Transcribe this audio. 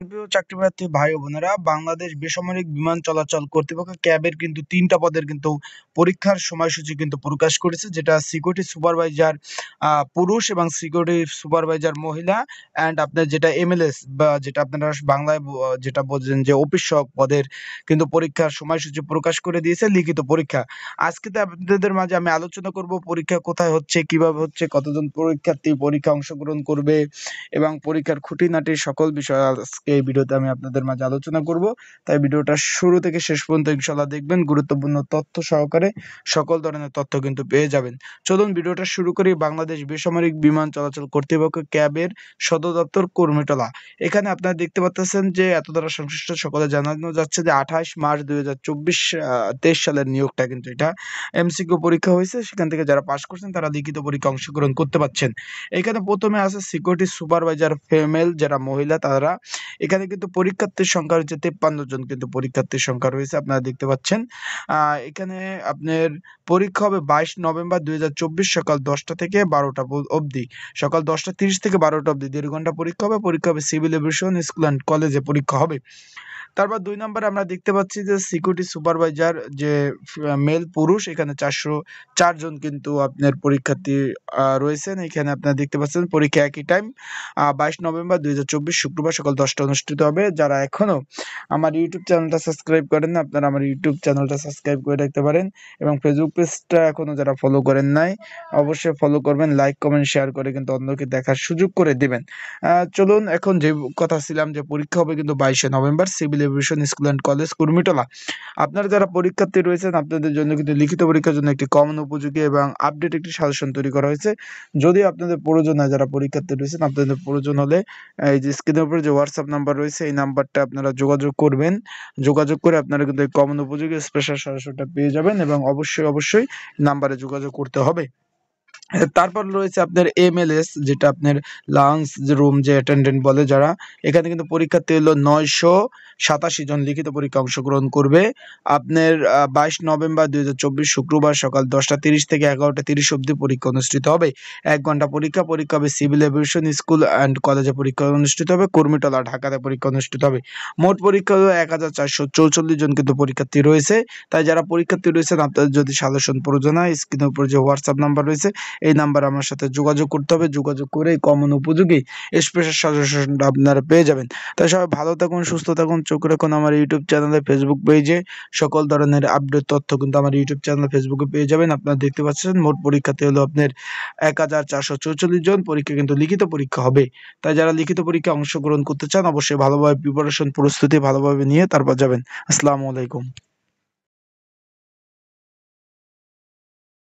প্রিয় চাকরিপ্রার্থী ভাই ও বোনেরা, বাংলাদেশ বেসামরিক বিমান চলাচল কর্তৃপক্ষ ক্যাবের কিন্তু ৩টা পদের কিন্তু পরীক্ষার সময়সূচি কিন্তু প্রকাশ করেছে, যেটা সিকিউরিটি সুপারভাইজার পুরুষ এবং সিকিউরিটি সুপারভাইজার মহিলা, অ্যান্ড আপনার যেটা এমএলএস বা যেটা আপনারা বাংলায় যেটা বলছেন যে অফিস সহক পদের কিন্তু পরীক্ষার সময়সূচি প্রকাশ করে দিয়েছে, লিখিত পরীক্ষা। আজকে তো আপনাদের মাঝে আমি আলোচনা করব পরীক্ষা কোথায় হচ্ছে, কিভাবে হচ্ছে, কতজন পরীক্ষার্থী পরীক্ষা অংশগ্রহণ করবে এবং পরীক্ষার খুঁটিনাটি সকল বিষয় আজকে এই ভিডিওতে আমি আপনাদের মাঝে আলোচনা করব। তাই ভিডিওটা শুরু থেকে শেষ পর্যন্ত ইনশাআল্লাহ দেখবেন, গুরুত্বপূর্ণ তথ্য সহকারে সকল ধরনের তথ্য কিন্তু পেয়ে যাবেন। চলুন ভিডিওটা শুরু করি। বাংলাদেশ বেসামরিক বিমান চলাচল কর্তৃপক্ষ ক্যাবের সদর দপ্তর কুর্মিটোলা। এখানে আপনারা দেখতে পাচ্ছেন যে এত দ্বারা সংশ্লিষ্ট সকলে জানানো যাচ্ছে যে 28 মার্চ 2023 সালের নিয়োগটা কিন্তু এটা এমসিকিউ পরীক্ষা হয়েছে। সেখান থেকে যারা পাস করছেন তারা লিখিত পরীক্ষা অংশগ্রহণ করতে পারছেন। এখানে প্রথমে আছে সিকিউরিটি সুপারভাইজার ফিমেল, যারা মহিলা তারা। এখানে কিন্তু পরীক্ষার্থীর সংখ্যা হচ্ছে 53 জন কিন্তু পরীক্ষার্থীর সংখ্যা রয়েছে, আপনারা দেখতে পাচ্ছেন। এখানে আপনার পরীক্ষা হবে 22 নভেম্বর 2024 সকাল 10টা থেকে 12টা অবধি। সকাল 10:30 থেকে 12টা অবধি 1.5 ঘন্টা পরীক্ষা হবে। পরীক্ষা হবে সিভিল এভিয়েশন স্কুল অ্যান্ড কলেজে পরীক্ষা হবে। তারপর 2 নম্বরে আমরা দেখতে পাচ্ছি যে সিকিউরিটি সুপারভাইজার যে মেল পুরুষ, এখানে 404 জন কিন্তু আপনার পরীক্ষার্থী রয়েছেন। এখানে আপনারা দেখতে পাচ্ছেন পরীক্ষা একই টাইম 22 নভেম্বর 2024 শুক্রবার সকাল 10টায় অনুষ্ঠিত হবে। যারা এখনো আমার ইউটিউব চ্যানেলটা সাবস্ক্রাইব করেন না, আপনারা আমার ইউটিউব চ্যানেলটা সাবস্ক্রাইব করে রাখতে পারেন এবং ফেসবুক পেজটা এখনো যারা ফলো করেন নাই অবশ্যই ফলো করবেন, লাইক কমেন্ট শেয়ার করে কিন্তু অন্যকে দেখার সুযোগ করে দিবেন। চলুন এখন যে কথা ছিলাম যে পরীক্ষা হবে কিন্তু 22 November civil aviation school and college Kurmitola. আপনারা যারা পরীক্ষার্থী রয়েছেন আপনাদের জন্য কিন্তু লিখিত পরীক্ষার জন্য একটি কমন উপযোগী এবং আপডেট একটি সাজেশন তৈরি করা হয়েছে। যদি আপনাদের প্রয়োজন হয়, যারা পরীক্ষার্থী রয়েছেন আপনাদের প্রয়োজন হলে এই যে স্ক্রিনের উপরে যে হোয়াটসঅ্যাপ নাম্বার রয়েছে এই নাম্বারটা আপনারা যোগাযোগ করবেন। যোগাযোগ করে আপনারা কিন্তু এই কমন উপযোগী স্পেশাল সাজেশনটা পেয়ে যাবেন এবং অবশ্যই নাম্বারে যোগাযোগ করতে হবে। তারপর রয়েছে আপনার এমএলএস, যেটা আপনার লাঞ্চ রুম যে অ্যাটেন্ডেন্ট বলে যারা। এখানে কিন্তু পরীক্ষার্থী হলো 987 জন লিখিত পরীক্ষা অংশগ্রহণ করবে। আপনার 22 নভেম্বর 2024 শুক্রবার সকাল 10:30 থেকে 11:30 অবধি পরীক্ষা অনুষ্ঠিত হবে। 1 ঘন্টা পরীক্ষা হবে সিভিল এভিয়েশন স্কুল অ্যান্ড কলেজে পরীক্ষা অনুষ্ঠিত হবে। কুর্মিটোলা ঢাকাতে পরীক্ষা অনুষ্ঠিত হবে। মোট পরীক্ষা হলো 1444 জন কিন্তু পরীক্ষার্থী রয়েছে। তাই যারা পরীক্ষার্থী রয়েছেন আপনাদের যদি সাজেশন প্রয়োজন হয় স্ক্রিনের উপর যে হোয়াটসঅ্যাপ নাম্বার রয়েছে এই নাম্বারে আমার সাথে যোগাযোগ করতে হবে। যোগাযোগ করে কমন উপযোগী স্পেশাল সাজেশনটা আপনারা পেয়ে যাবেন। তাই সবাই ভালো থাকুন, সুস্থ থাকুন, চোখ রাখুন আমার ইউটিউব চ্যানেলে, ফেসবুক পেজে সকল ধরনের আপডেট তথ্য কিন্তু আমার ইউটিউব চ্যানেল ফেসবুকে পেয়ে যাবেন। আপনারা দেখতে পাচ্ছেন মোট পরীক্ষাতে হলো আপনার 1444 জন। পরীক্ষা কিন্তু লিখিত পরীক্ষা হবে। তাই যারা লিখিত পরীক্ষায় অংশগ্রহণ করতে চান অবশ্যই ভালোভাবে প্রিপারেশন প্রস্তুতি ভালোভাবে নিয়ে তারপর যাবেন। আসসালামু আলাইকুম।